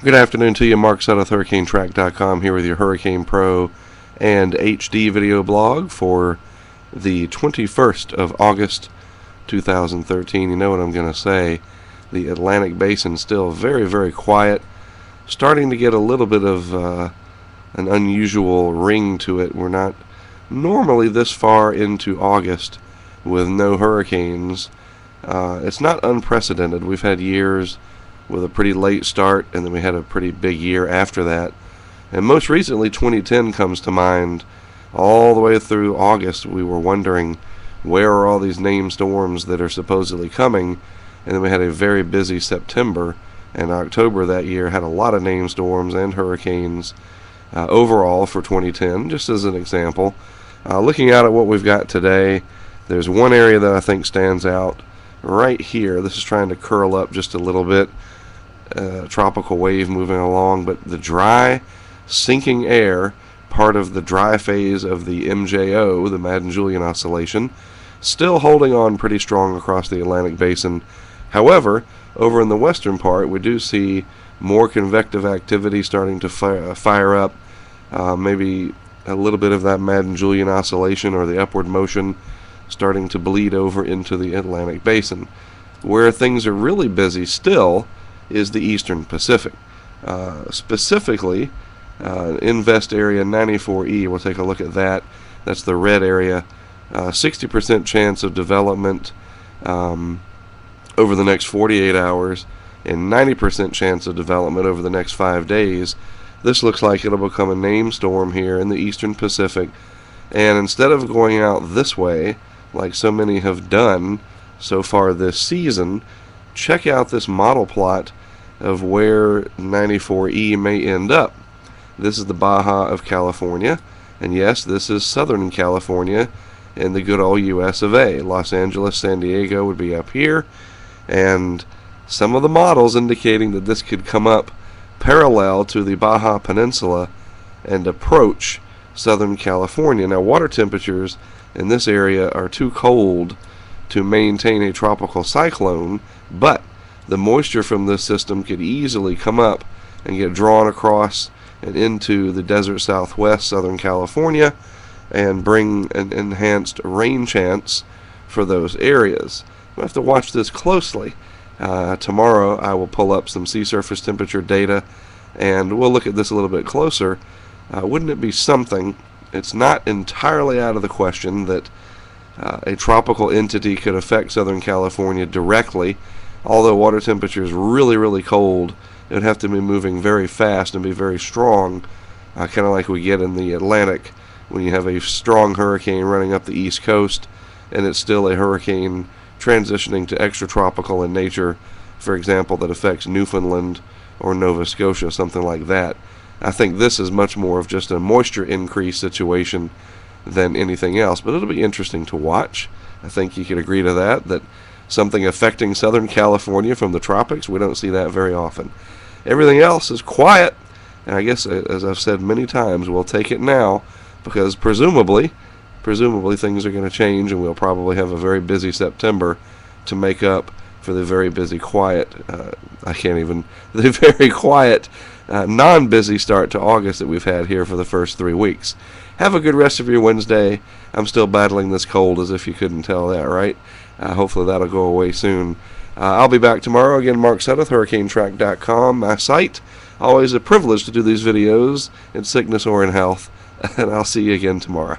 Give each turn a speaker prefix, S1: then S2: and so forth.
S1: Good afternoon to you. Mark Sudduth, HurricaneTrack.com, here with your Hurricane Pro and HD video blog for the 21st of August, 2013. You know what I'm going to say. The Atlantic Basin still very, very quiet. Starting to get a little bit of an unusual ring to it. We're not normally this far into August with no hurricanes. It's not unprecedented. We've had years with a pretty late start, and then we had a pretty big year after that. And most recently, 2010 comes to mind. All the way through August, we were wondering, where are all these named storms that are supposedly coming? And then we had a very busy September, and October that year had a lot of named storms and hurricanes overall for 2010, just as an example. Looking out at what we've got today, there's one area that I think stands out right here. This is trying to curl up just a little bit. Tropical wave moving along, but the dry, sinking air, part of the dry phase of the MJO, the Madden-Julian Oscillation, still holding on pretty strong across the Atlantic Basin. However, over in the western part, we do see more convective activity starting to fire up, maybe a little bit of that Madden-Julian Oscillation or the upward motion starting to bleed over into the Atlantic Basin. Where things are really busy still is the eastern Pacific. Specifically, Invest Area 94E, we'll take a look at that. That's the red area. 60% chance of development over the next 48 hours and 90% chance of development over the next 5 days. This looks like it'll become a named storm here in the eastern Pacific. And instead of going out this way, like so many have done so far this season, check out this model plot of where 94E may end up. This is the Baja of California, and yes, this is Southern California in the good old US of A. Los Angeles, San Diego would be up here, and some of the models indicating that this could come up parallel to the Baja Peninsula and approach Southern California. Now, water temperatures in this area are too cold to maintain a tropical cyclone, but the moisture from this system could easily come up and get drawn across and into the desert southwest Southern California and bring an enhanced rain chance for those areas. We'll have to watch this closely. Tomorrow I will pull up some sea surface temperature data and we'll look at this a little bit closer. Wouldn't it be something? It's not entirely out of the question that a tropical entity could affect Southern California directly. Although water temperature is really, really cold, it would have to be moving very fast and be very strong, kind of like we get in the Atlantic when you have a strong hurricane running up the east coast and it's still a hurricane transitioning to extratropical in nature, for example, that affects Newfoundland or Nova Scotia, something like that. I think this is much more of just a moisture increase situation than anything else, but it'll be interesting to watch. I think you could agree to that something affecting Southern California from the tropics, we don't see that very often. Everything else is quiet, and I guess, as I've said many times, we'll take it now because presumably things are going to change, and we'll probably have a very busy September to make up for the very busy quiet, the very quiet, non-busy start to August that we've had here for the first 3 weeks. Have a good rest of your Wednesday. I'm still battling this cold, as if you couldn't tell that, right? Hopefully that'll go away soon. I'll be back tomorrow. Again, Mark Sudduth, HurricaneTrack.com, my site. Always a privilege to do these videos in sickness or in health. And I'll see you again tomorrow.